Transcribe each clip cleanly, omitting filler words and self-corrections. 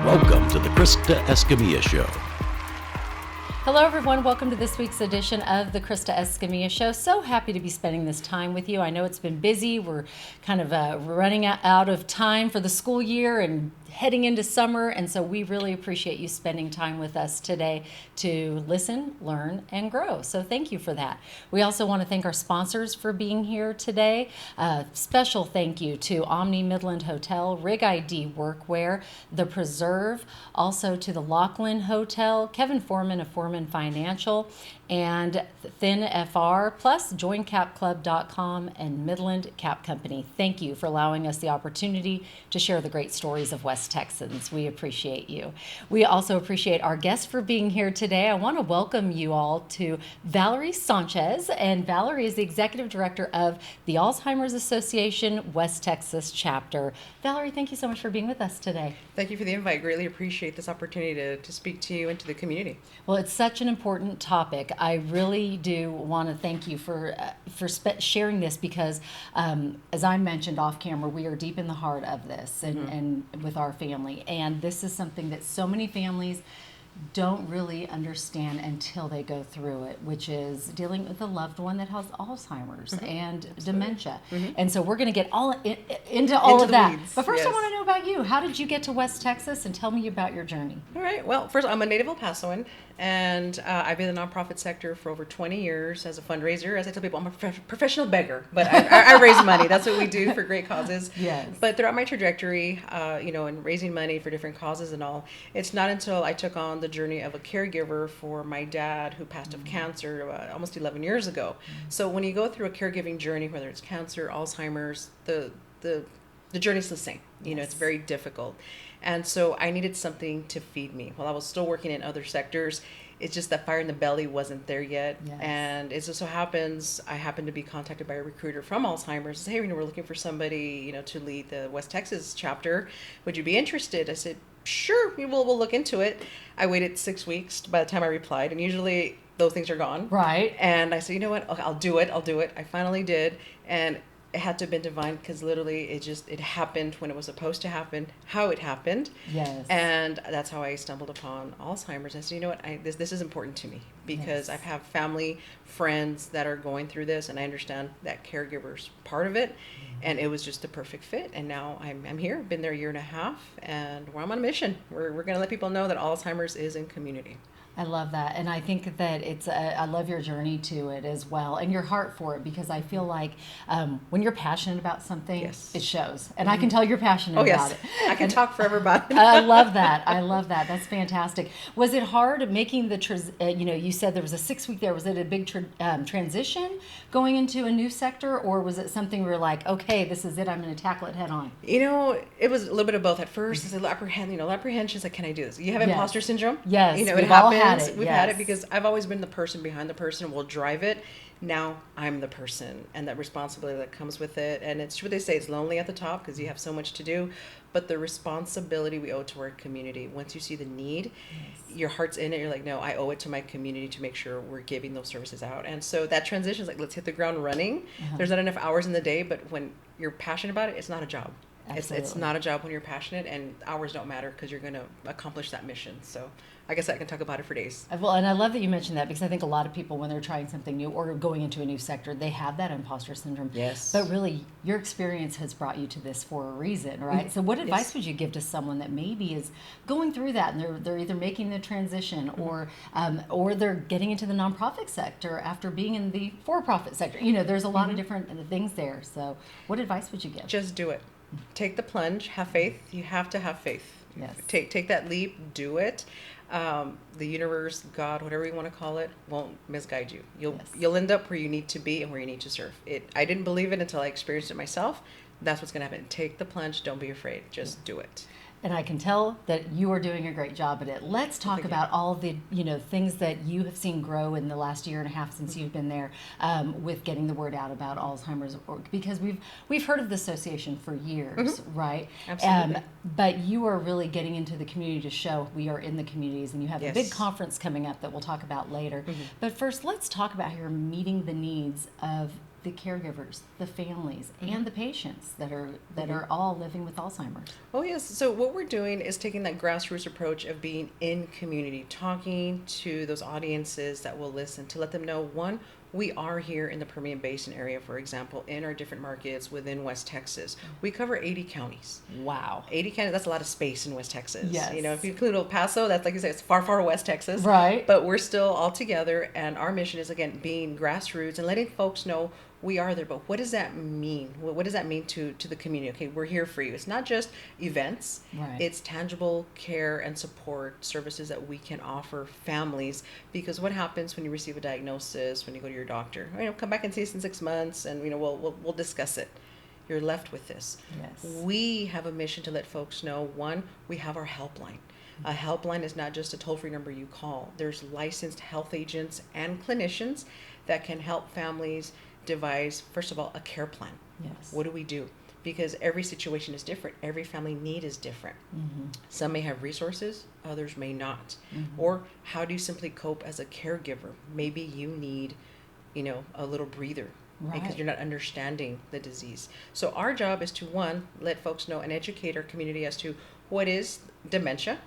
Welcome to the Krista Escamilla Show. Hello, everyone. Welcome to this week's edition of the Krista Escamilla Show. So happy to be spending this time with you. I know it's been busy. We're kind of running out of time for the school year and heading into summer, and so we really appreciate you spending time with us today to listen, learn, and grow. So thank you for that. We also want to thank our sponsors for being here today. Special thank you to Omni Midland Hotel, Rig ID Workwear, The Preserve, also to the Laughlin Hotel, Kevin Foreman of Foreman Financial, and Thin FR, plus joincapclub.com and Midland Cap Company. Thank you for allowing us the opportunity to share the great stories of West Texans. We appreciate you. We also appreciate our guests for being here today. I want to welcome you all to Valerie Sanchez, and Valerie is the Executive Director of the Alzheimer's Association West Texas chapter. Valerie, thank you so much for being with us today. Thank you for the invite. Greatly appreciate this opportunity to speak to you and to the community. Well, it's such an important topic. I really do want to thank you for sharing this because, as I mentioned off camera, we are deep in the heart of this and with our family. And this is something that so many families don't really understand until they go through it, which is dealing with a loved one that has Alzheimer's and dementia. And so we're going to get into all of that. Weeds. But first, Yes. I want to know about you. How did you get to West Texas? And tell me about your journey. All right. Well, first, I'm a native El Pasoan, and I've been in the nonprofit sector for over 20 years as a fundraiser. As I tell people, I'm a professional beggar, but I raise money. That's what we do for great causes. Yes. But throughout my trajectory, in raising money for different causes and all, it's not until I took on the journey of a caregiver for my dad who passed of cancer almost 11 years ago. So when you go through a caregiving journey, whether it's cancer, Alzheimer's, the journey's the same. It's very difficult. And so I needed something to feed me. While I was still working in other sectors, it's just that fire in the belly wasn't there yet. Yes. And it just so happens, I happened to be contacted by a recruiter from Alzheimer's. Hey, we're looking for somebody, to lead the West Texas chapter. Would you be interested? I said, sure, we'll look into it. I waited 6 weeks by the time I replied, and usually those things are gone. Right. And I said, you know what? Okay, I'll do it. I finally did. And it had to have been divine because literally it happened when it was supposed to happen, how it happened. Yes. And that's how I stumbled upon Alzheimer's. I said, you know what, this is important to me because I have family, friends that are going through this, and I understand that caregiver's part of it. And it was just the perfect fit. And now I'm here, been there a year and a half, and I'm on a mission. We're going to let people know that Alzheimer's is in community. I love that. And I think that I love your journey to it as well and your heart for it, because I feel like when you're passionate about something, it shows. And I can tell you're passionate about it. I can talk forever about it. I love that. That's fantastic. Was it hard making you said there was a 6 week there. Was it a big transition going into a new sector, or was it something where you're like, okay, this is it, I'm going to tackle it head on? It was a little bit of both. At first, it's apprehension, like, can I do this? You have imposter syndrome? Yes. It happens. We've yes. had it because I've always been the person behind the person will drive it. Now I'm the person, and that responsibility that comes with it. And it's what they say, it's lonely at the top because you have so much to do, but the responsibility we owe to our community. Once you see the need, your heart's in it. You're like, no, I owe it to my community to make sure we're giving those services out. And so that transition is like, let's hit the ground running. There's not enough hours in the day, but when you're passionate about it, it's not a job. It's not a job when you're passionate, and hours don't matter because you're going to accomplish that mission. So I guess I can talk about it for days. Well, and I love that you mentioned that, because I think a lot of people, when they're trying something new or going into a new sector, they have that imposter syndrome. Yes. But really, your experience has brought you to this for a reason, right? So what advice would you give to someone that maybe is going through that, and they're either making the transition or they're getting into the nonprofit sector after being in the for-profit sector? There's a lot of different things there. So what advice would you give? Just do it. Take the plunge. Have faith. You have to have faith. Yes. Take that leap. Do it. The universe, God, whatever you want to call it, won't misguide you. You'll end up where you need to be and where you need to serve. I didn't believe it until I experienced it myself. That's what's going to happen. Take the plunge. Don't be afraid. Just do it. And I can tell that you are doing a great job at it. Let's talk about all the things that you have seen grow in the last year and a half since you've been there with getting the word out about Alzheimer's, because we've heard of the association for years, right? Absolutely. But you are really getting into the community to show we are in the communities, and you have a big conference coming up that we'll talk about later. But first, let's talk about how you're meeting the needs of the caregivers, the families, and the patients that are all living with Alzheimer's. Oh, yes. So what we're doing is taking that grassroots approach of being in community, talking to those audiences that will listen, to let them know, one, we are here in the Permian Basin area, for example, in our different markets within West Texas. We cover 80 counties. Wow. 80 counties, that's a lot of space in West Texas. Yes. You know, if you include El Paso, that's, like you said, it's far, far West Texas. Right. But we're still all together, and our mission is, again, being grassroots and letting folks know we are there. But what does that mean? What does that mean to the community? Okay, we're here for you. It's not just events. Right. It's tangible care and support services that we can offer families. Because what happens when you receive a diagnosis, when you go to your doctor? You know, come back and see us in 6 months, and you know we'll discuss it. You're left with this. Yes. We have a mission to let folks know, one, we have our helpline. A helpline is not just a toll-free number you call. There's licensed health agents and clinicians that can help families devise, first of all, a care plan. Yes. What do we do? Because every situation is different. Every family need is different. Some may have resources, others may not. Or how do you simply cope as a caregiver? Maybe you need, you know, a little breather. Right. Because you're not understanding the disease. So our job is to, one, let folks know and educate our community as to what is dementia,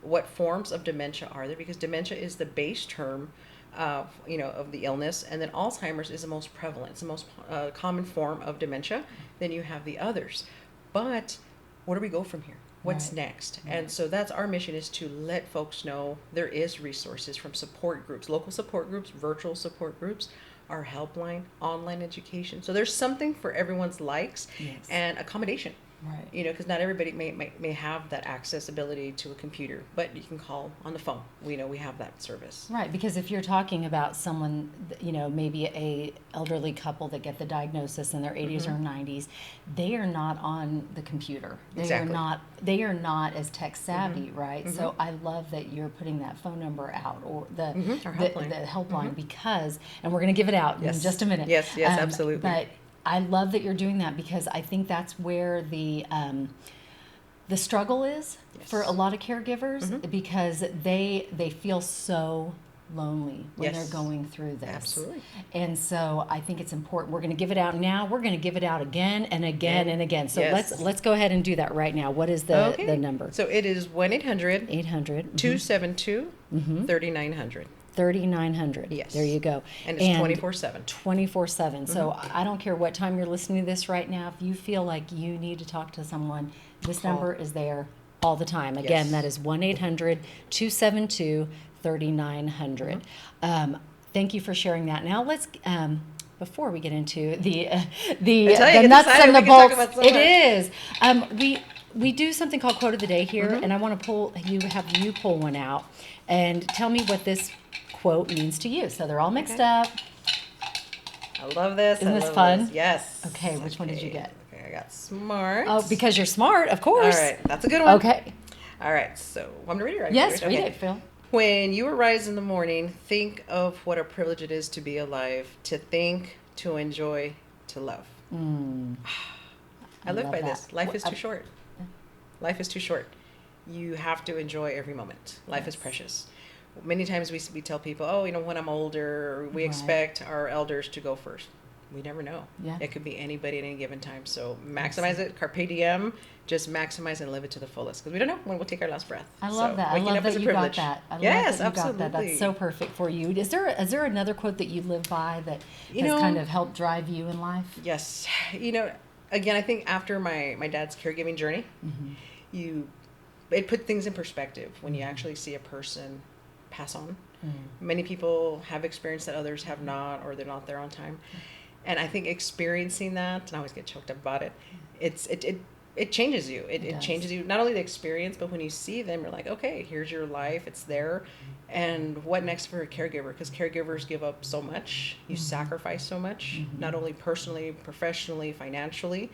what forms of dementia are there, because dementia is the base term of, you know, of the illness, and then Alzheimer's is the most prevalent, it's the most common form of dementia. Then you have the others. But where do we go from here? What's next? And so that's our mission, is to let folks know there is resources from support groups, local support groups, virtual support groups, our helpline, online education. So there's something for everyone's likes and accommodation. Right. You know, because not everybody may have that accessibility to a computer, but you can call on the phone. We know we have that service. Right, because if you're talking about someone, you know, maybe a elderly couple that get the diagnosis in their 80s or 90s, they are not on the computer. They are not as tech savvy, right? So I love that you're putting that phone number out, or the helpline, because, and we're going to give it out in just a minute. Yes, absolutely. But I love that you're doing that, because I think that's where the struggle is for a lot of caregivers, because they feel so lonely when they're going through this. Absolutely. And so I think it's important. We're going to give it out now. We're going to give it out again and again and again. So let's go ahead and do that right now. What is the number? So it is 1-800 800 272 3900. 3900. Yes. There you go. And it's 24/7. 24/7. So I don't care what time you're listening to this right now. If you feel like you need to talk to someone, this number is there all the time. Again, that is 1-800 272 3900. Thank you for sharing that. Now let's before we get into the nuts and the bolts, we do something called quote of the day here, and I want to have you pull one out and tell me what this quote means to you. So they're all mixed up. I love this. Isn't this fun? Yes. Okay, which one did you get? Okay, I got smart. Oh, because you're smart, of course. All right, that's a good one. Okay. All right, so I'm going to read it right. Yes, read it, Phil. When you arise in the morning, think of what a privilege it is to be alive, to think, to enjoy, to love. I live by this. Life is too short. Life is too short. You have to enjoy every moment. Life is precious. Many times we tell people, oh, you know, when I'm older, we expect our elders to go first. We never know. Yeah. It could be anybody at any given time. So maximize it. Carpe diem. Just maximize and live it to the fullest, because we don't know when we'll take our last breath. I love that. I love that you got that. Yes, absolutely. Got that. That's so perfect for you. Is there another quote that you live by that has kind of helped drive you in life? Yes. You know, again, I think after my dad's caregiving journey, it put things in perspective when you actually see a person pass on. Many people have experienced that, others have not, or they're not there on time. And I think experiencing that, and I always get choked up about it, it changes you. It changes you, not only the experience, but when you see them, you're like, okay, here's your life, it's there. And what next for a caregiver? Because caregivers give up so much. You sacrifice so much, not only personally, professionally, financially,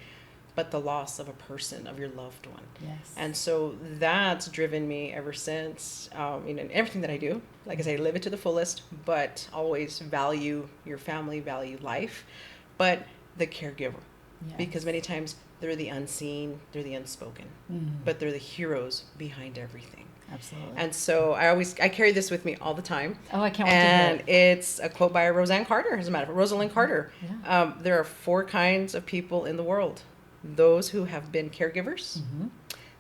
but the loss of a person, of your loved one. Yes. And so that's driven me ever since, in everything that I do. Like I say, live it to the fullest, but always value your family, value life, but the caregiver. Yes. Because many times they're the unseen, they're the unspoken, but they're the heroes behind everything. Absolutely. And so I carry this with me all the time. Oh, I can't wait to hear And it. it's a quote by Roseanne Carter, as a matter of fact, Rosalynn Carter. Yeah. There are 4 kinds of people in the world: those who have been caregivers,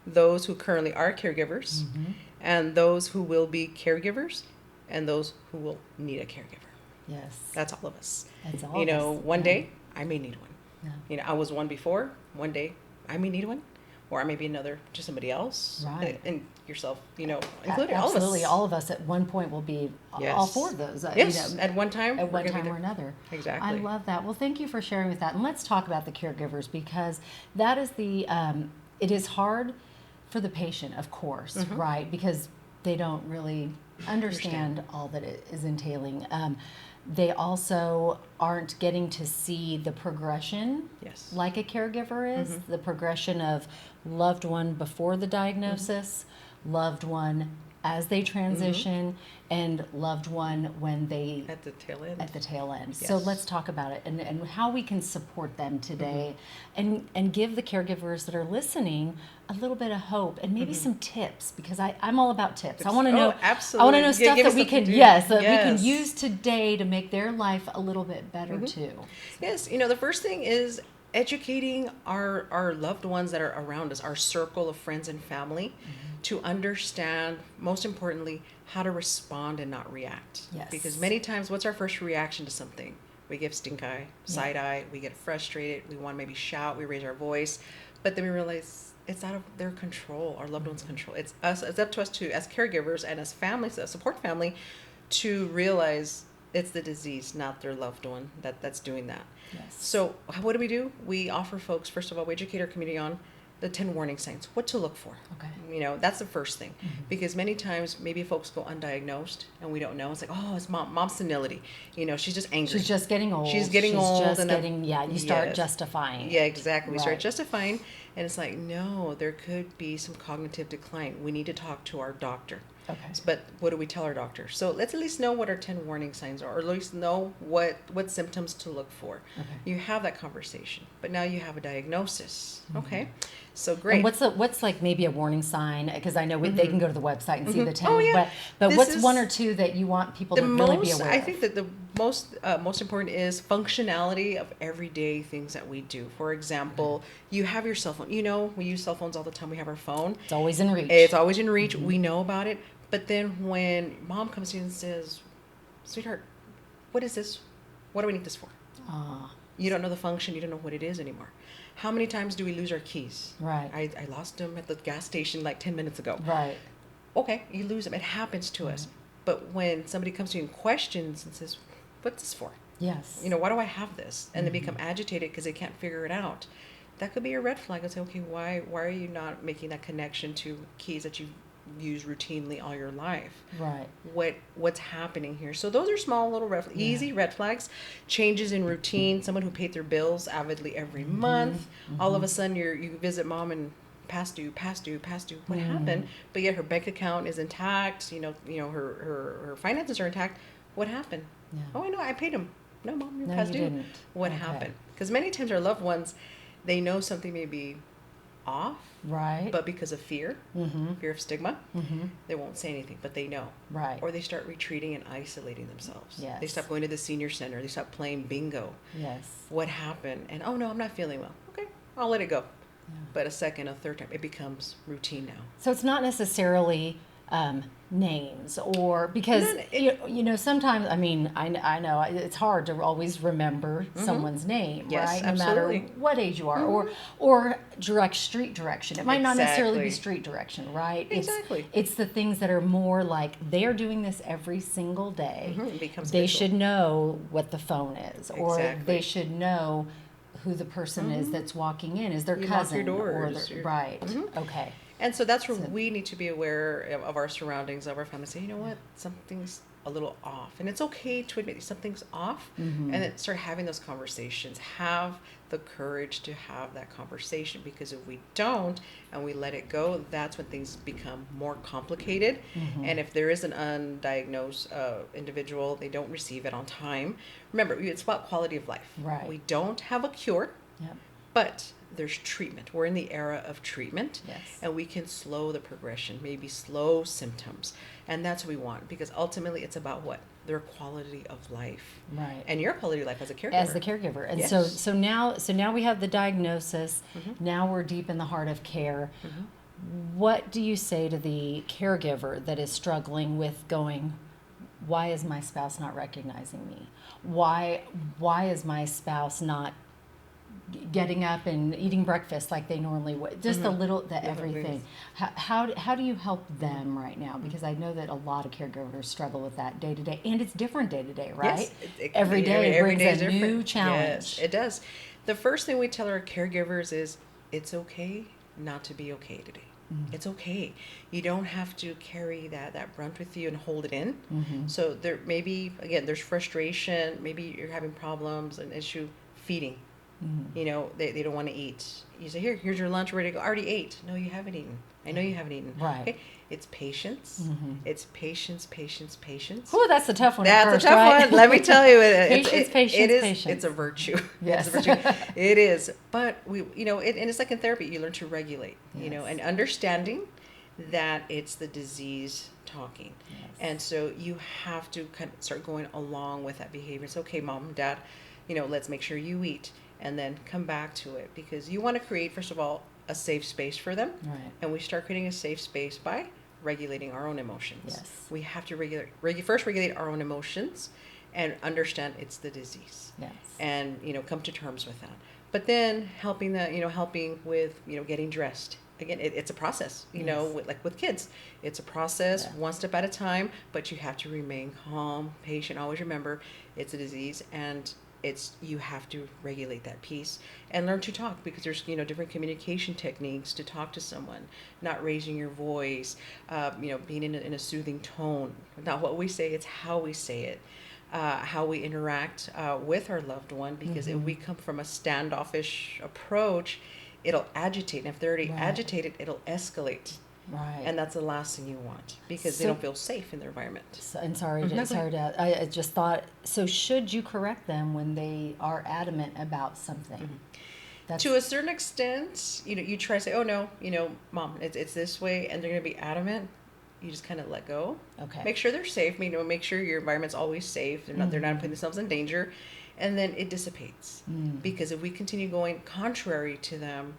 those who currently are caregivers, and those who will be caregivers, and those who will need a caregiver. Yes. That's all of us. That's all You of know, us. one Yeah. day I may need one. Yeah. You know, I was one before. One day I may need one, or I may be another to somebody else, Right. and yourself. You know, including all of us. Absolutely, all of us at one point will be Yes. all 4 of those. Yes, You know, at one time. at we're one gonna be time there. or another. Exactly. I love that. Well, thank you for sharing with that. And let's talk about the caregivers, because that is it is hard for the patient, of course, right? Because they don't really understand all that it is entailing. They also aren't getting to see the progression Yes. like a caregiver is, the progression of loved one before the diagnosis, loved one as they transition, and loved one when they At the tail end. at the tail end. So Yes. let's talk about it and how we can support them today, and give the caregivers that are listening a little bit of hope and maybe some tips, because I'm all about tips. I want to know, I want absolutely. to know Yeah, stuff give that us we something can, to do. yes, that we Yes. can use today to make their life a little bit better too. Yes, you know, the first thing is educating our loved ones that are around us, our circle of friends and family, to understand, most importantly, how to respond and not react. Yes. Because many times, what's our first reaction to something? We give stink eye, side eye, we get frustrated, we want to maybe shout, we raise our voice, but then we realize it's out of their control, our loved ones' control. It's up to us to, as caregivers and as families, as support family, to realize it's the disease, not their loved one that's doing that. Yes. So what do? We offer folks, first of all, we educate our community on the 10 warning signs, what to look for. Okay. You know, that's the first thing. Because many times maybe folks go undiagnosed and we don't know. It's like, oh, it's mom's senility. You know, she's just angry. She's just getting old. She's getting old. Just and that- getting, you start Yes. justifying. Yeah, exactly. We start Right. justifying, and it's like, no, there could be some cognitive decline. We need to talk to our doctor. Okay. But what do we tell our doctor? So let's at least know what our 10 warning signs are, or at least know what symptoms to look for. Okay. You have that conversation, but now you have a diagnosis. Okay, so great. And what's like maybe a warning sign? Because I know they can go to the website and see the 10. Oh, yeah. But This what's is one or two that you want people to the really most, be aware I of? think that the most important is functionality of everyday things that we do. For example, you have your cell phone. You know, we use cell phones all the time. We have our phone. It's always in reach. It's always in reach. We know about it. But then when mom comes to you and says, sweetheart, what is this? What do we need this for? You don't know the function. You don't know what it is anymore. How many times do we lose our keys? Right. I lost them at the gas station like 10 minutes ago. Right. Okay, you lose them. It happens to us. But when somebody comes to you and questions and says, what's this for? Yes. You know, why do I have this? And they become agitated because they can't figure it out. That could be a red flag. I'd say, okay, why are you not making that connection to keys that you use routinely all your life? Right. What's happening here? So those are small little easy red flags. Changes in routine. Someone who paid their bills avidly every month. All of a sudden you visit mom and past due. What happened? But yet her bank account is intact. You know her finances are intact. What happened? Yeah. Oh, I know, I paid him. No, mom, you're No, past you due. didn't. What Okay. happened? Because many times our loved ones, they know something may be off, Right. but because of fear of stigma, they won't say anything, but they know. Right. Or they start retreating and isolating themselves. Yes. They stop going to the senior center. They stop playing bingo. Yes. What happened? And, oh, no, I'm not feeling well. Okay, I'll let it go. But a second, a third time, it becomes routine now. So it's not necessarily names, or because you know sometimes, I mean, I know it's hard to always remember someone's name, Yes, right? absolutely. No matter what age you are, or street direction. It might not necessarily be Exactly. street direction, right? Exactly. It's the things that are more like they're doing this every single day. It becomes They habitual. should know what the phone is, or Exactly. they should know who the person is that's walking in. Is their You lock cousin your or doors, their, your- right? Okay. And so that's where we need to be aware of our surroundings, of our family. Say, you know what, something's a little off. And it's okay to admit something's off and then start having those conversations. Have the courage to have that conversation, because if we don't and we let it go, that's when things become more complicated. And if there is an undiagnosed individual, they don't receive it on time. Remember, it's about quality of life. Right. We don't have a cure, Yep. but there's treatment. We're in the era of treatment. Yes. And we can slow the progression, maybe slow symptoms. And that's what we want, because ultimately it's about what? Their quality of life. Right. And your quality of life as a caregiver. As the caregiver. And Yes. so now we have the diagnosis. Now we're deep in the heart of care. What do you say to the caregiver that is struggling with going, why is my spouse not recognizing me? Why is my spouse not getting up and eating breakfast like they normally would? Just the everything. How do you help them right now? Because I know that a lot of caregivers struggle with that day to day, and it's different day to day, right? Yes. Every day every brings day is a new different. challenge. Yes, it does. The first thing we tell our caregivers is it's okay not to be okay today. It's okay. You don't have to carry that brunt with you and hold it in. So there maybe, again, there's frustration. Maybe you're having problems, an issue feeding. You know, they don't want to eat. You say, here's your lunch, ready to go. I already ate. No, you haven't eaten. I know you haven't eaten. Right. Okay? It's patience. It's patience. Oh, that's a tough one. That's first, a tough right? one. Let me tell you, Patience. It's a virtue. It's a virtue. It is. But and it's like in therapy, you learn to regulate. You know, and understanding that it's the disease talking. Yes. And so you have to kind of start going along with that behavior. It's okay, mom, dad. Let's make sure you eat, and then come back to it, because you want to create, first of all, a safe space for them. Right. And we start creating a safe space by regulating our own emotions. Yes. We have to first regulate our own emotions and understand it's the disease. Yes. And, come to terms with that. But then helping with, getting dressed. Again, it's a process, with kids. It's a process, one step at a time, but you have to remain calm, patient. Always remember it's a disease, and you have to regulate that piece and learn to talk, because there's different communication techniques to talk to someone. Not raising your voice, being in a soothing tone. Not what we say, it's how we say it, how we interact with our loved one. Because if we come from a standoffish approach, it'll agitate, and if they're already agitated, it'll escalate. Right. And that's the last thing you want, because they don't feel safe in their environment. I just thought, so should you correct them when they are adamant about something? To a certain extent, you try to say, oh no, mom, it's this way, and they're going to be adamant. You just kind of let go. Okay. Make sure they're safe. Make sure your environment's always safe. They're not putting themselves in danger, and then it dissipates. Because if we continue going contrary to them,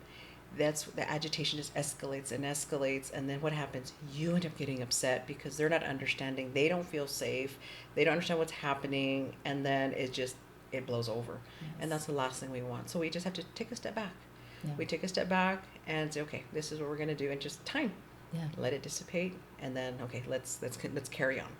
that's the agitation just escalates, and then what happens? You end up getting upset because they're not understanding. They don't feel safe. They don't understand what's happening, and then it blows over. Yes. And that's the last thing we want. So we just have to take a step back. Yeah. We take a step back and say, okay, this is what we're going to do, and just time. Yeah. Let it dissipate, and then okay, let's carry on.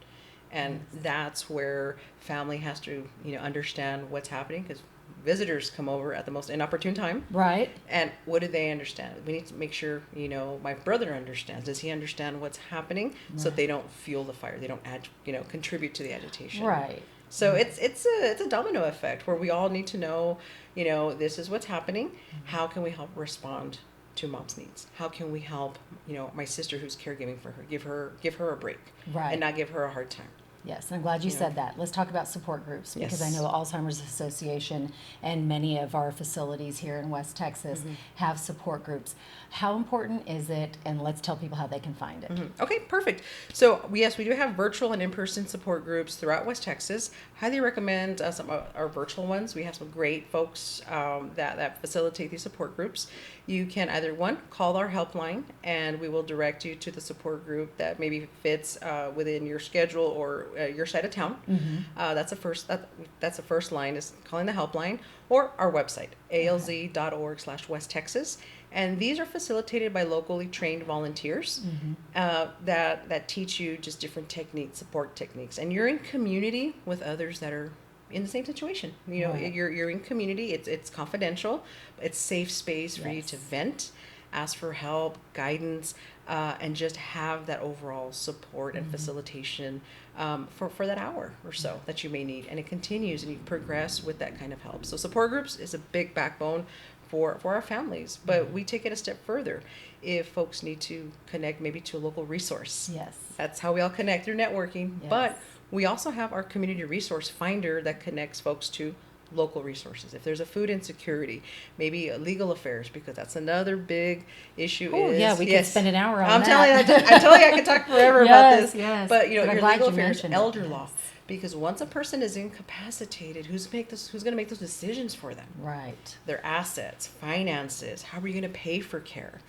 And that's where family has to understand what's happening, because visitors come over at the most inopportune time. Right. And what do they understand? We need to make sure, my brother understands. Does he understand what's happening? Right. So they don't fuel the fire. They don't contribute to the agitation. Right. So it's a domino effect where we all need to know, this is what's happening. How can we help respond to mom's needs? How can we help, my sister who's caregiving for her, give her a break. Right. And not give her a hard time. Yes, I'm glad you said that. Let's talk about support groups, because I know Alzheimer's Association and many of our facilities here in West Texas have support groups. How important is it? And let's tell people how they can find it. Okay, perfect. So yes, we do have virtual and in-person support groups throughout West Texas. Highly recommend some of our virtual ones. We have some great folks that facilitate these support groups. You can either call our helpline, and we will direct you to the support group that maybe fits within your schedule or your side of town. That's the first line, is calling the helpline, or our website, alz.org/West Texas. And these are facilitated by locally trained volunteers that teach you just different techniques, support techniques. And you're in community with others that are in the same situation. You're in community. It's confidential. It's safe space for you to vent, ask for help, guidance, and just have that overall support and facilitation for that hour or so that you may need. And it continues, and you progress with that kind of help. So support groups is a big backbone for our families, but we take it a step further. If folks need to connect maybe to a local resource, that's how we all connect, through networking. But we also have our community resource finder that connects folks to local resources. If there's a food insecurity, maybe legal affairs, because that's another big issue. Oh, yeah, we could spend an hour on that. I tell you, I could talk forever about this. Yes. But you know, I'm your glad legal you affairs, mentioned elder it. law, because once a person is incapacitated, who's going to make those decisions for them? Right. Their assets, finances, how are you going to pay for care?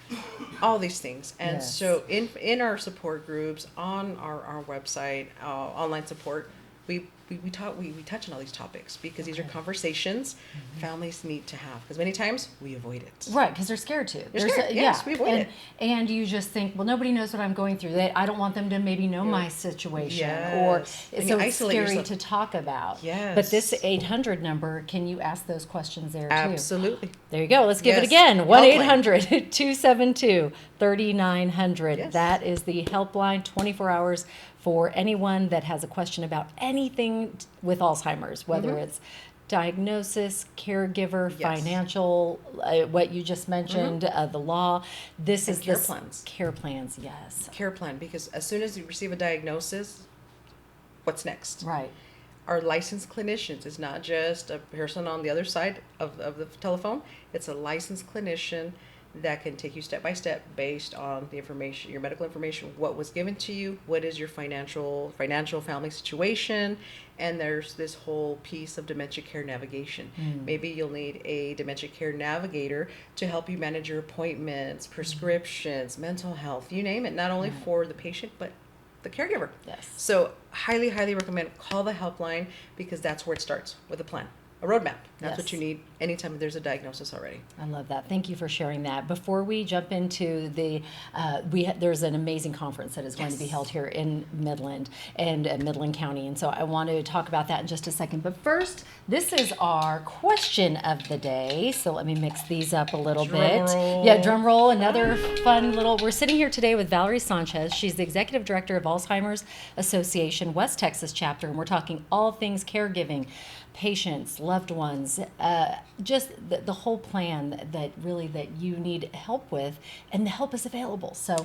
All these things. And Yes. so in our support groups, on our website, online support, we touch on all these topics because these are conversations families need to have, because many times we avoid it. Right, because they're scared to. They're scared. Yes, we avoid it. And you just think, well, nobody knows what I'm going through. I don't want them to maybe know my situation. Yes. Or And so you it's isolate scary yourself. to talk about. Yes. But this 800 number, can you ask those questions there too? Absolutely. There you go. Let's give it Yes. again. Helpline. 1-800-272-3900. Yes. That is the helpline, 24 hours for anyone that has a question about anything with Alzheimer's, whether it's diagnosis, caregiver, Yes. financial, what you just mentioned, the law. This And is care this plans. Care plans, yes. Care plan, because as soon as you receive a diagnosis, what's next? Right. Our licensed clinicians is not just a person on the other side of the telephone. It's a licensed clinician that can take you step by step based on the information, your medical information, what was given to you, what is your financial family situation, and there's this whole piece of dementia care navigation. Maybe you'll need a dementia care navigator to help you manage your appointments, prescriptions, mental health, you name it, not only for the patient, but the caregiver. Yes. So highly, highly recommend call the helpline, because that's where it starts, with a plan, a roadmap. That's what Yes. you need anytime there's a diagnosis already. I love that. Thank you for sharing that. Before we jump into the, there's an amazing conference that is going to be held here in Midland and Midland County, and so I want to talk about that in just a second. But first, this is our question of the day. So let me mix these up a little bit. roll. Yeah, drum roll. Another fun little. We're sitting here today with Valerie Sanchez. She's the executive director of Alzheimer's Association West Texas chapter, and we're talking all things caregiving, patients, loved ones, just the whole plan that you need help with, and the help is available. So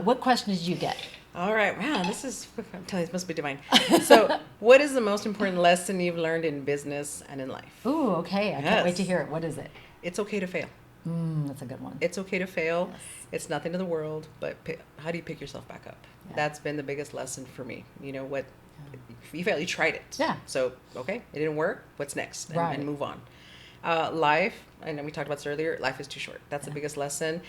what question did you get? All right, wow, this is, I'm telling you, this must be divine. So what is the most important lesson you've learned in business and in life? Ooh, okay. I can't wait Yes. to hear it. What is it? It's okay to fail. That's a good one. It's okay to fail. Yes. It's nothing to the world, but how do you pick yourself back up? Yeah. That's been the biggest lesson for me. You know what? If you fail, you tried it. Yeah. So, okay, it didn't work. What's next? And, Right. and move on. Life, and we talked about this earlier, life is too short. That's the biggest lesson.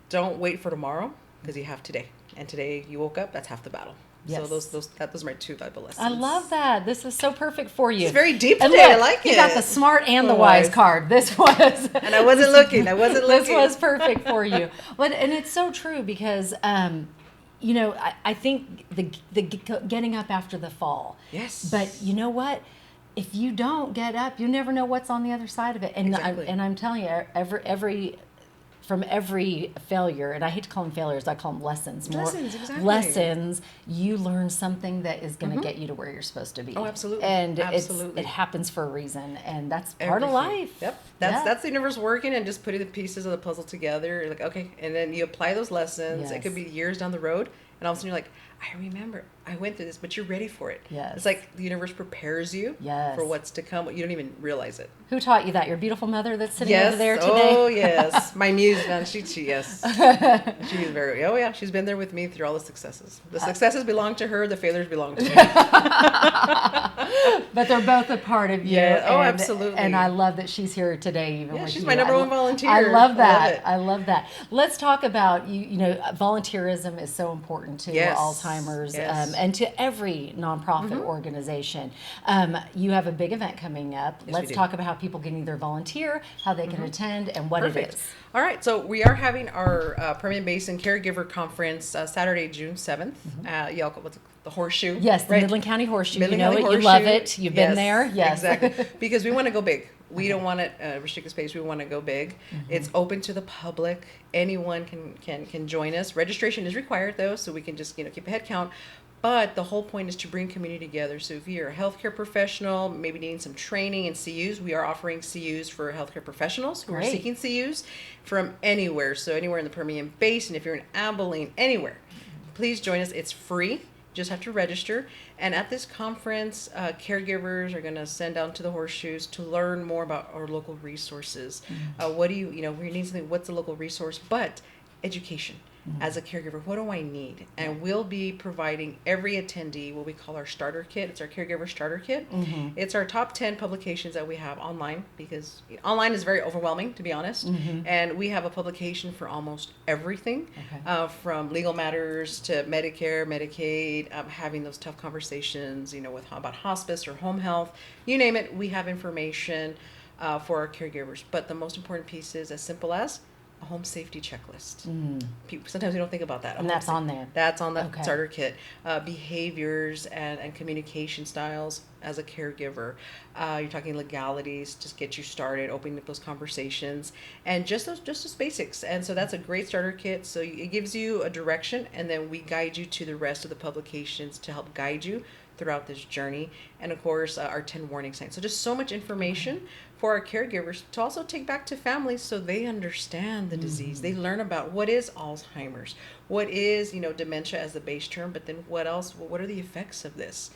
Don't wait for tomorrow, because you have today. And today you woke up, that's half the battle. Yes. So those are my two Bible lessons. I love that. This is so perfect for you. It's very deep And today. I look, like it. You got the smart and the Oh, wise wise. card. This was. And I wasn't looking. This was perfect for you. But and it's so true because you know, I think the getting up after the fall. Yes. But you know what? If you don't get up, you never know what's on the other side of it. And Exactly. I'm telling you, from every failure, and I hate to call them failures, I call them lessons. Lessons, exactly. Lessons, you learn something that is going to get you to where you're supposed to be. Oh, absolutely. And Absolutely. it happens for a reason, and that's part of Everything. life. Yep. Yeah. That's the universe working and just putting the pieces of the puzzle together. You're like, okay. And then you apply those lessons. Yes. It could be years down the road. And all of a sudden you're like, I remember I went through this, but you're ready for it. Yes. It's like the universe prepares you Yes. for what's to come. You don't even realize it. Who taught you that? Your beautiful mother that's sitting Yes. over there today? Oh, yes. My muse, man. She yes. She's very, oh, yeah. She's been there with me through all the successes. The successes belong to her. The failures belong to me. But they're both a part of you. Yeah. Oh, and, absolutely. And I love that she's here today, even Yeah, with she's you. my number one volunteer. I love that. Love it. I love that. Let's talk about you know, volunteerism is so important to Yes. Alzheimer's Yes. and to every nonprofit organization. You have a big event coming up. Yes, we Let's do. talk about how people can either volunteer, how they can attend, and what it Perfect. is. All right, so we are having our Permian Basin Caregiver Conference Saturday, June 7th. What's it, the Horseshoe? Yes, the right? Midland County Horseshoe. Midland you know County it. You love Horseshoe. it. You've been there. Yes. Exactly. Because we want to go big. We don't want to restrict the space. We want to go big. It's open to the public. Anyone can join us. Registration is required though, so we can just keep a head count. But the whole point is to bring community together. So if you're a healthcare professional, maybe needing some training in CUs, we are offering CUs for healthcare professionals who are Great. seeking CUs from anywhere. So anywhere in the Permian Basin, if you're in Abilene, anywhere, please join us. It's free. Just have to register. And at this conference, caregivers are going to send out to the Horseshoes to learn more about our local resources. What do we need something, what's the local resource? But education. As a caregiver, what do I need? And we'll be providing every attendee what we call our starter kit. It's our caregiver starter kit. It's our top 10 publications that we have online, because online is very overwhelming, to be honest. And we have a publication for almost everything, from legal matters to Medicare, Medicaid, having those tough conversations, about hospice or home health, you name it. We have information for our caregivers. But the most important piece is as simple as a home safety checklist. People, sometimes we don't think about that. And that's on there. That's on the starter kit. Behaviors and communication styles as a caregiver. You're talking legalities, just get you started, opening up those conversations, and just those basics. And so that's a great starter kit. So it gives you a direction, and then we guide you to the rest of the publications to help guide you throughout this journey. And of course, our 10 warning signs. So just so much information for our caregivers to also take back to families so they understand the disease. They learn about what is Alzheimer's, what is, dementia as the base term, but then what else, what are the effects of this?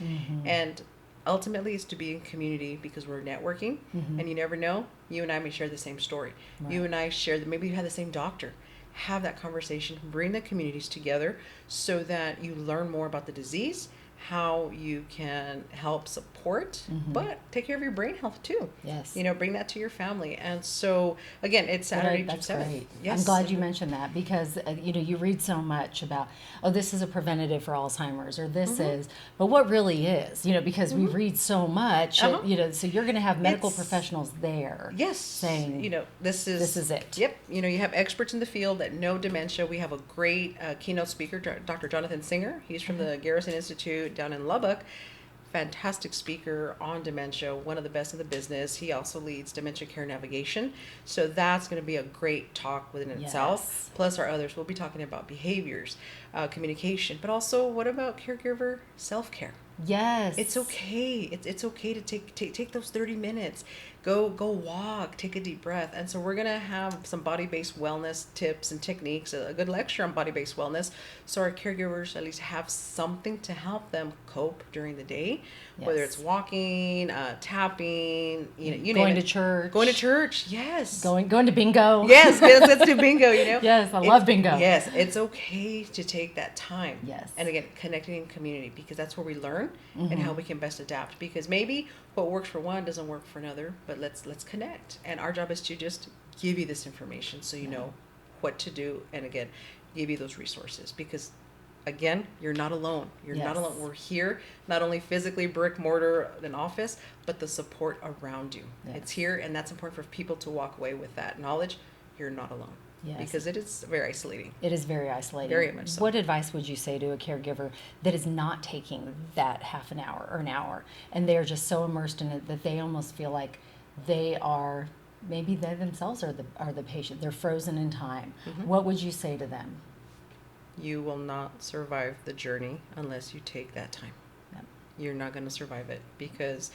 And ultimately it's to be in community, because we're networking, and you never know, you and I may share the same story. You and I share that maybe you have the same doctor. Have that conversation, bring the communities together so that you learn more about the disease, how you can help support, but take care of your brain health too. Yes. Bring that to your family. And so, again, it's Saturday, June 7th. Great. Yes. I'm glad you mentioned that, because, you read so much about, this is a preventative for Alzheimer's, or this is, but what really is, because we read so much, so you're going to have medical professionals there. Yes. Saying, this is it. Yep. You have experts in the field that know dementia. We have a great keynote speaker, Dr. Jonathan Singer. He's from the Garrison Institute down in Lubbock. Fantastic speaker on dementia, one of the best in the business. He also leads dementia care navigation. So that's going to be a great talk within itself. Plus our others, we'll be talking about behaviors, communication, but also what about caregiver self-care? Yes. It's okay. It's okay to take those 30 minutes. Go walk, take a deep breath. And so we're going to have some body-based wellness tips and techniques, a good lecture on body-based wellness, so our caregivers at least have something to help them cope during the day, whether it's walking, tapping, going to church. Going to church, yes. Going to bingo. Yes, let's do bingo, Yes, I love bingo. Yes, it's okay to take that time. Yes. And again, connecting in community, because that's where we learn and how we can best adapt. Because maybe what works for one doesn't work for another, but let's connect. And our job is to just give you this information so you know what to do, and again, give you those resources, because again, you're not alone. You're not alone. We're here, not only physically brick mortar an office, but the support around you. It's here, and that's important for people to walk away with that knowledge. You're not alone. Yes. Because it is very isolating. It is very isolating. Very much so. What advice would you say to a caregiver that is not taking that half an hour or an hour, and they're just so immersed in it that they almost feel like they are, maybe they themselves are the patient, they're frozen in time? What would you say to them? You will not survive the journey unless you take that time. Yep. You're not going to survive it, because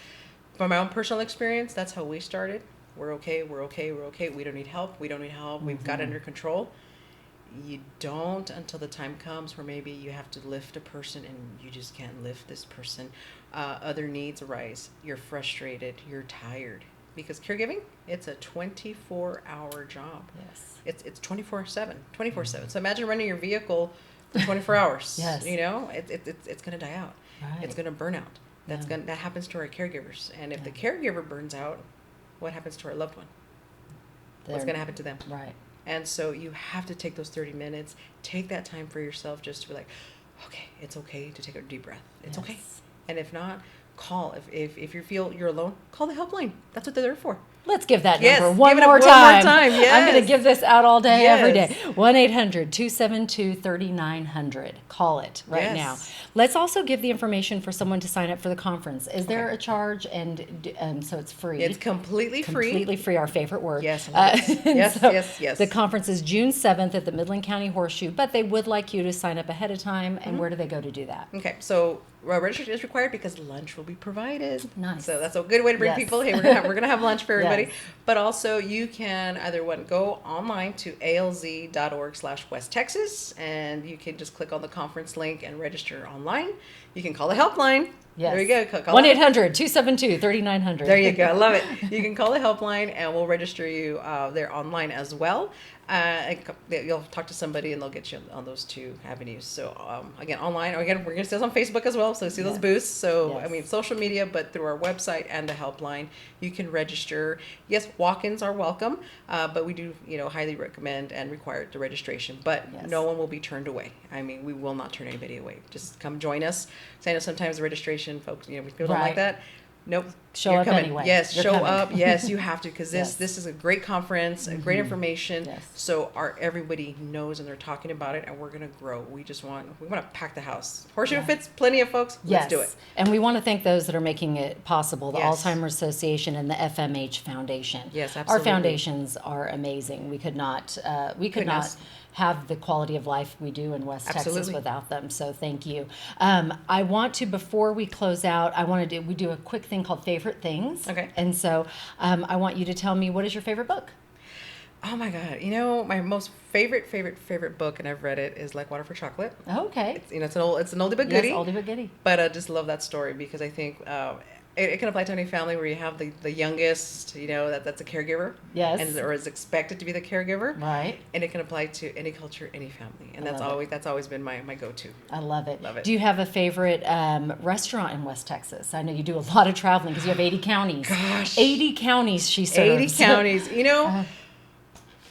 from my own personal experience, that's how we started. We're okay. We don't need help. We've got it under control. You don't until the time comes where maybe you have to lift a person and you just can't lift this person. Other needs arise. You're frustrated. You're tired. Because caregiving, it's a 24-hour job. Yes. It's 24/7. 24/7. So imagine running your vehicle for 24 hours. Yes. It's going to die out. Right. It's going to burn out. That happens to our caregivers. And if the caregiver burns out, what happens to our loved one? What's going to happen to them? Right. And so you have to take those 30 minutes, take that time for yourself, just to be like, okay, it's okay to take a deep breath. It's okay. And if not, call. If you feel you're alone, call the helpline. That's what they're there for. Let's give that Yes, number one give it more up one more time. time, I'm yes. going to give this out all day, Yes. every day. 1-800-272-3900. Call it right Yes. now. Let's also give the information for someone to sign up for the conference. Is there a charge? And so it's free. It's completely free. Completely free, our favorite word. Yes, yes. The conference is June 7th at the Midland County Horseshoe, but they would like you to sign up ahead of time. And where do they go to do that? Okay, so registration is required because lunch will be provided. Nice. So that's a good way to bring Yes. people. Hey, we're gonna have lunch for everybody. everybody. Yes. But also you can either go online to alz.org/West Texas, and you can just click on the conference link and register online. You can call the helpline. Yes. There you go. Call 1-800-272-3900. There you go. I love it. You can call the helpline, and we'll register you there online as well. You'll talk to somebody, and they'll get you on those two avenues. So again, online. Or again, we're going to see us on Facebook as well. So see those booths. So Yes. I mean, social media, but through our website and the helpline, you can register. Yes, walk-ins are welcome, but we do highly recommend and require the registration. But Yes. no one will be turned away. I mean, we will not turn anybody away. Just come join us. So I know sometimes the registration, folks, people don't Right. like that. Nope. Show You're up coming. anyway. Yes, You're show coming. up. Yes, you have to, because Yes. this is a great conference, great information. Yes. So everybody knows, and they're talking about it, and we're gonna grow. We want to pack the house. Horseshoe fits plenty of folks. Let's do it. And we want to thank those that are making it possible, the Yes. Alzheimer's Association and the FMH Foundation. Yes, Our absolutely. foundations are amazing. We could not Goodness. have the quality of life we do in West Texas Absolutely. without them. So thank you. I want to, before we close out, we do a quick thing called Favorite Things. Okay. And so I want you to tell me, what is your favorite book? Oh my God! My most favorite book, and I've read it, is Like Water for Chocolate. Okay. It's an oldie but Yes, goodie. oldie but goodie. But I just love that story, because I think it can apply to any family where you have the youngest, that's a caregiver. Yes. Or is expected to be the caregiver. Right. And it can apply to any culture, any family. And I that's love always been my go-to. I love it. Love it. Do you have a favorite restaurant in West Texas? I know you do a lot of traveling because you have 80 counties. Gosh. 80 counties she serves. 80 counties.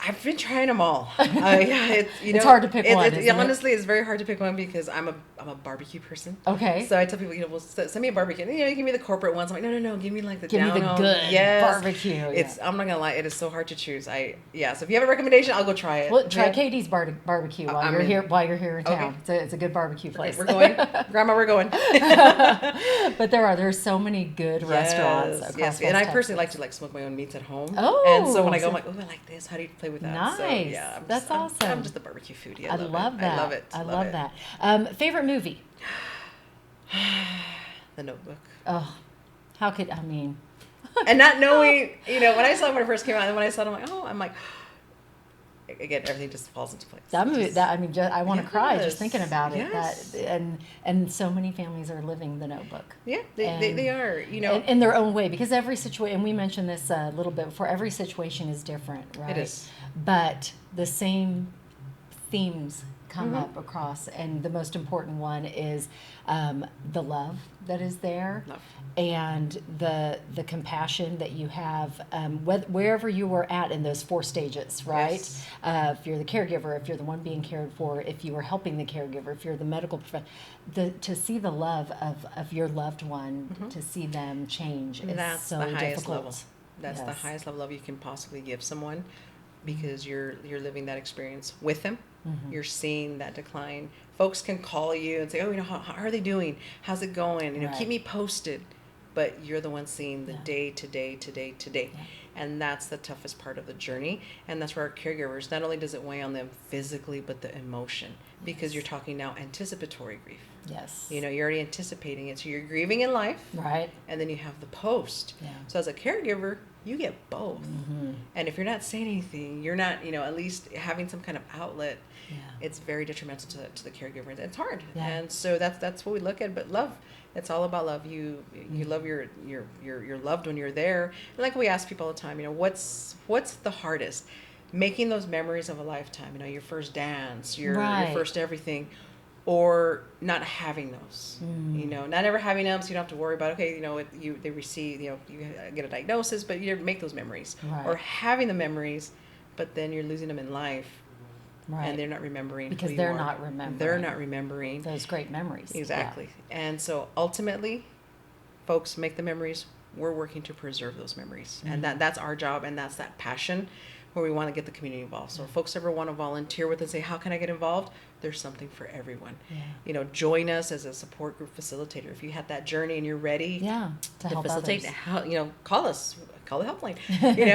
I've been trying them all. It's hard to pick one, isn't it? Honestly, it's very hard to pick one, because I'm a barbecue person. Okay. So I tell people, well, send me a barbecue. You give me the corporate ones. I'm like, no, give me like the Give me the down-home. good Yes. barbecue. I'm not gonna lie, it is so hard to choose. So if you have a recommendation, I'll go try it. Well, try Yeah. Katie's barbecue while I'm you're in. here. While you're here in Okay. town, it's a good barbecue place. We're going, Grandma. We're going. But there's so many good restaurants across Yes, West and I Texas. personally like to smoke my own meats at home. Oh, and so when I go, so- I'm like, I like this. How do you play with that? Nice. So, yeah, That's awesome. I'm just a barbecue foodie. I love it. that. I love it. I love that. Favorite movie? The Notebook. Oh, how could I mean? And not knowing, when I saw it when it first came out, and when I saw it, I'm like, again, everything just falls into place. That movie, I want to cry just Yes. thinking about it. Yes. And so many families are living the Notebook. Yeah, they are. In their own way, because every situation, and we mentioned this a little bit before, every situation is different, right? It is. But the same themes come Mm-hmm. up across, and the most important one is the love that is there, Love. and the compassion that you have, wherever you were at in those 4 stages, right? Yes. If you're the caregiver, if you're the one being cared for, if you are helping the caregiver, if you're the medical professional, to see the love of your loved one, to see them change is That's so the highest difficult. level. That's the Yes. highest level of love you can possibly give someone, because you're living that experience with them. Mm-hmm. You're seeing that decline. Folks can call you and say, "Oh, how are they doing? How's it going? Right. Keep me posted." But you're the one seeing the Yeah. day to day to day to day. Yeah. And that's the toughest part of the journey. And that's where our caregivers, not only does it weigh on them physically, but the emotion, because you're talking now anticipatory grief. Yes. You're already anticipating it. So you're grieving in life, Right. and then you have the post. Yeah. So as a caregiver, you get both. Mm-hmm. And if you're not saying anything, you're not, at least having some kind of outlet. Yeah. It's very detrimental to the caregiver. It's hard. Yeah. And so that's what we look at. But love, it's all about love. You Mm-hmm. love your loved when you're there. And like we ask people all the time, what's the hardest? Making those memories of a lifetime. Your first dance, your Right. first everything. Or not having those, not ever having them, so you don't have to worry about, okay, they receive, you get a diagnosis, but you never make those memories. Right. Or having the memories, but then you're losing them in life, Right. and they're not remembering Because who you they're are. not remembering. They're not remembering. those great memories. Exactly. And so ultimately, folks, make the memories. We're working to preserve those memories. Mm-hmm. And that's our job, and that's that passion where we want to get the community involved. So if folks ever want to volunteer with us, say, how can I get involved? There's something for everyone. Yeah. Join us as a support group facilitator. If you had that journey and you're ready Yeah. To help facilitate, others. call us. call the helpline.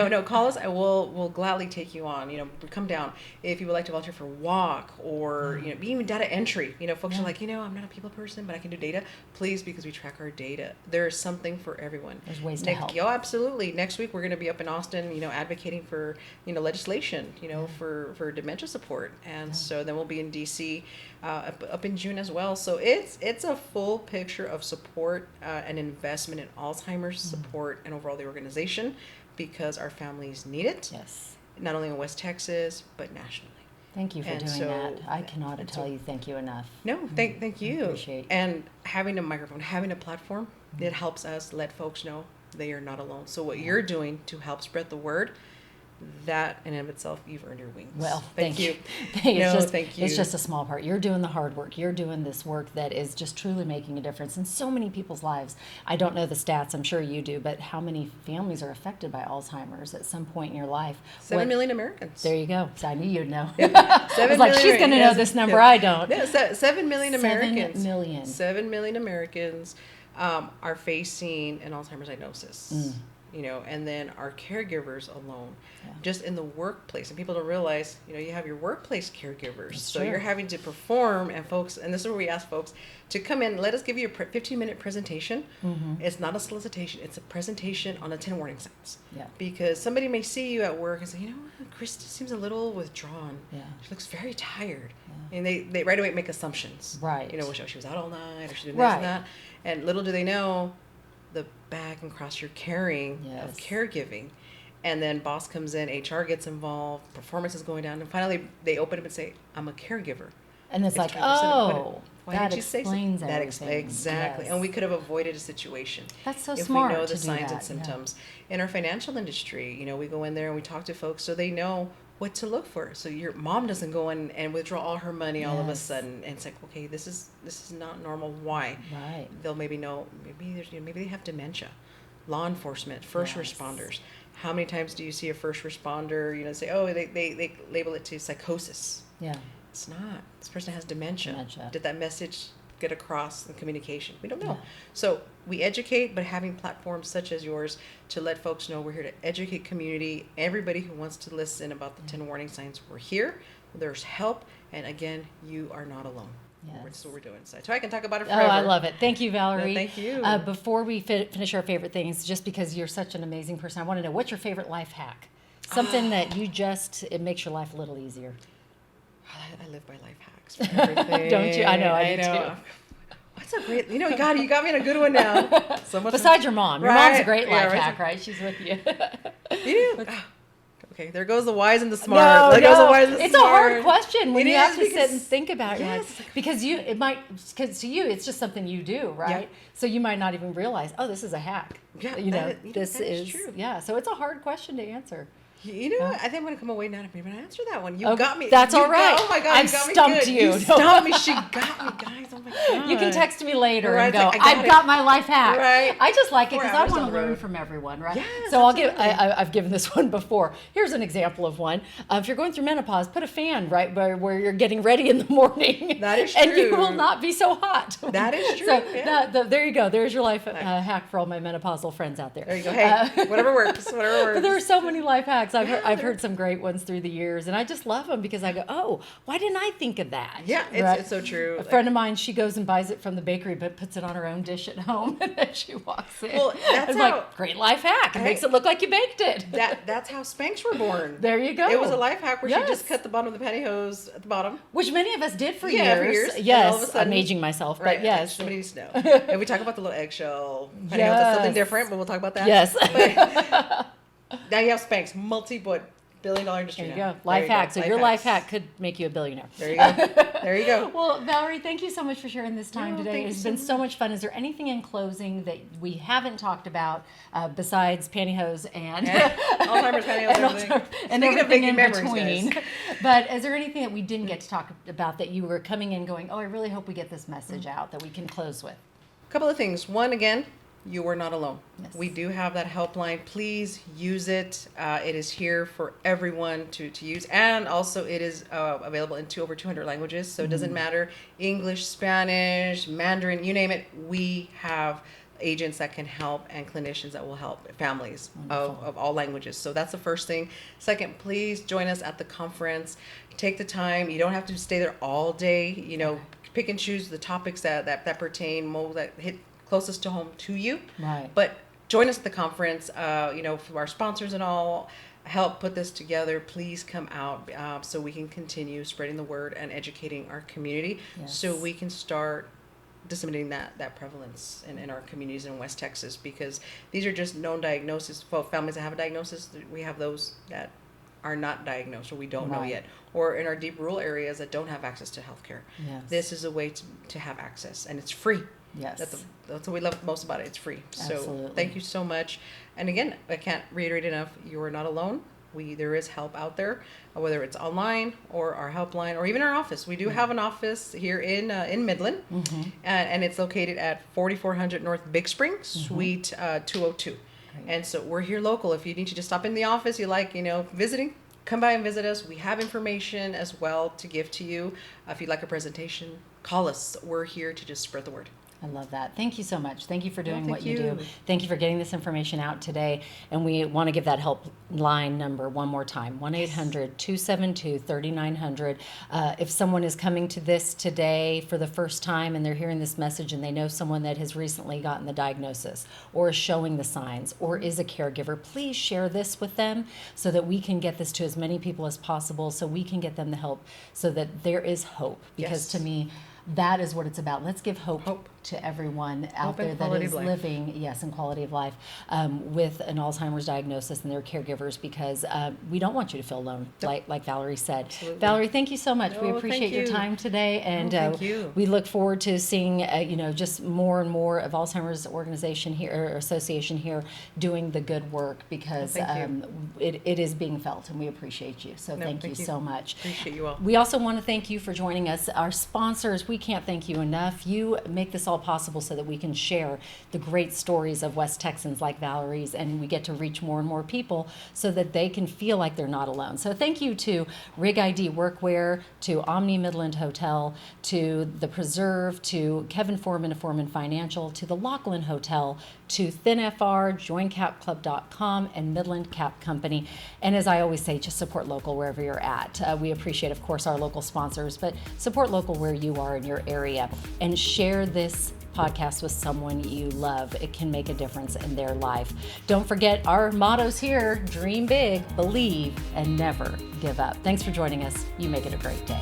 No, call us. We'll gladly take you on. Come down if you would like to volunteer for a walk or even data entry. Folks are like, I'm not a people person, but I can do data. Please, because we track our data. There's something for everyone. There's ways to help. Yeah, absolutely. Next week we're going to be up in Austin, advocating for legislation, for dementia support, and so then we'll be in DC up in June as well. So it's a full picture of support and investment in Alzheimer's support and overall the organization, because our families need it. Yes. Not only in West Texas but nationally. Thank you for doing that. I cannot tell you thank you enough. No, thank you. I appreciate. And having a microphone, having a platform, it helps us let folks know they are not alone. So what you're doing to help spread the word, that in and of itself, you've earned your wings. Well, thank you. Thank you. It's just a small part. You're doing the hard work. You're doing this work that is just truly making a difference in so many people's lives. I don't know the stats, I'm sure you do, but how many families are affected by Alzheimer's at some point in your life? 7 million Americans. There you go. So I knew you'd know. Yeah. I was like, she's going to know this number. I don't. No, 7 million Americans. 7 million. 7 million Americans are facing an Alzheimer's diagnosis. And then our caregivers alone, just in the workplace. And people don't realize, you have your workplace caregivers. So you're having to perform, and this is where we ask folks to come in, let us give you a 15-minute presentation. It's not a solicitation, it's a presentation on the 10 warning signs. Yeah. Because somebody may see you at work and say, Krista seems a little withdrawn. Yeah. She looks very tired. Yeah. And they right away make assumptions. Right. She was out all night, or she did this and that. And little do they know, the bag and cross you're carrying of caregiving, and then boss comes in, HR gets involved, performance is going down, and finally they open up and say, I'm a caregiver. And it's like, why that did you say explains so? everything. Exactly. Yes. And we could have avoided a situation. That's so if smart we know to the do signs that. and symptoms. In our financial industry, we go in there and we talk to folks so they know what to look for. So your mom doesn't go in and withdraw all her money all of a sudden, and it's like, okay, this is not normal. Why? Right. They'll maybe know, maybe they have dementia. Law enforcement, first responders. How many times do you see a first responder, say, oh, they label it to psychosis? Yeah. It's not. This person has dementia. Did that message get across in communication? We don't know. Yeah. So we educate, but having platforms such as yours to let folks know we're here to educate community, everybody who wants to listen about the 10 warning signs, we're here. There's help. And again, you are not alone. Yes. That's what we're doing. So I can talk about it forever. Oh, I love it. Thank you, Valerie. No, thank you. Before we finish our favorite things, just because you're such an amazing person, I want to know, what's your favorite life hack? Something that it makes your life a little easier. I live by life hacks for everything. Don't you? I know, I do too. What's a great, you got me in a good one now. So much Besides your mom. Your mom's a great life hack, right? She's with you. Okay, there goes the wise and the smart. There goes the wise and the it's smart. a hard question when you have to sit and think about it. Because to you, it's just something you do, right? Yeah. So you might not even realize, this is a hack. Yeah, this is true. Yeah, so it's a hard question to answer. What? I think I'm going to come away not able to answer that one. You got me. That's all right. Oh my God, I've stumped you. You stumped me. She got me, guys. Oh my God. You can text me later and go, I've got my life hack. Right. I just like it because I want to learn from everyone, right? Yes, so I've given this one before. Here's an example of one. If you're going through menopause, put a fan right where you're getting ready in the morning. That is true. And you will not be so hot. That is true. So there you go. There's your life hack for all my menopausal friends out there. There you go. Hey, whatever works. But there are so many life hacks. I've heard some great ones through the years, and I just love them because I go, why didn't I think of that? Yeah, it's so true. A friend of mine, she goes and buys it from the bakery, but puts it on her own dish at home, and then she walks in. Well, that's like, great life hack. It makes it look like you baked it. That's how Spanx were born. There you go. It was a life hack where she just cut the bottom of the pantyhose at the bottom. Which many of us did for years. For years. Yes, I'm aging myself, but yes. Somebody needs to know. And we talk about the little eggshell pantyhose. That's something different, but we'll talk about that. Yes. But now you have Spanx, multi-billion-dollar industry. There you go. Life hack. So your life hack could make you a billionaire. There you go. There you go. Well, Valerie, thank you so much for sharing this time today. It's been so much fun. Is there anything in closing that we haven't talked about besides pantyhose and Alzheimer's pantyhose and everything in between? But is there anything that we didn't get to talk about that you were coming in going, I really hope we get this message out that we can close with? A couple of things. One, again, you are not alone. Yes. We do have that helpline. Please use it. It is here for everyone to use. And also it is available in over 200 languages. So it doesn't matter, English, Spanish, Mandarin, you name it. We have agents that can help and clinicians that will help families Wonderful. of all languages. So that's the first thing. Second, please join us at the conference. Take the time. You don't have to stay there all day. You know, pick and choose the topics that pertain, that hit closest to home to you. Right. But join us at the conference. You know, for our sponsors and all, help put this together. Please come out so we can continue spreading the word and educating our community, Yes. so we can start disseminating that prevalence in our communities in West Texas, because these are just known diagnoses. For families that have a diagnosis, we have those that are not diagnosed or we don't know Right. yet, or in our deep rural areas that don't have access to healthcare. Yes. This is a way to have access, and it's free. Yes. That's what we love most about it. It's free. So Absolutely. thank you so much. And again, I can't reiterate enough, you are not alone. There is help out there, whether it's online or our helpline or even our office. We do have an office here in Midland, and it's located at 4400 North Big Spring, Suite 202. Great. And so we're here local. If you need to just stop in the office, you like, visiting, come by and visit us. We have information as well to give to you. If you'd like a presentation, call us. We're here to just spread the word. I love that. Thank you so much. Thank you for doing thank what you you. do. Thank you for getting this information out today. And we want to give that helpline number one more time, 1-800-272-3900. If someone is coming to this today for the first time and they're hearing this message and they know someone that has recently gotten the diagnosis or is showing the signs or is a caregiver, please share this with them so that we can get this to as many people as possible, so we can get them the help, so that there is hope. Because Yes. to me, that is what it's about. Let's give hope to everyone out Hope there and that quality is of life. living, yes, in quality of life, with an Alzheimer's diagnosis and their caregivers, because we don't want you to feel alone, like Valerie said. Absolutely. Valerie, thank you so much. We Oh, appreciate thank your you. time today, and thank you. we look forward to seeing just more and more of Alzheimer's organization here or association here doing the good work, because thank you. it is being felt, and we appreciate you. So thank you so much. Appreciate you all. We also want to thank you for joining us. Our sponsors, we can't thank you enough. You make this all possible so that we can share the great stories of West Texans like Valerie's, and we get to reach more and more people so that they can feel like they're not alone. So thank you to Rig ID Workwear, to Omni Midland Hotel, to The Preserve, to Kevin Foreman of Foreman Financial, to the Lachlan Hotel, to ThinFR, JoinCapClub.com, and Midland Cap Company. And as I always say, just support local wherever you're at. We appreciate, of course, our local sponsors, but support local where you are in your area, and share this podcast with someone you love. It can make a difference in their life. Don't forget our mottos here: dream big, believe, and never give up. Thanks for joining us. You make it a great day.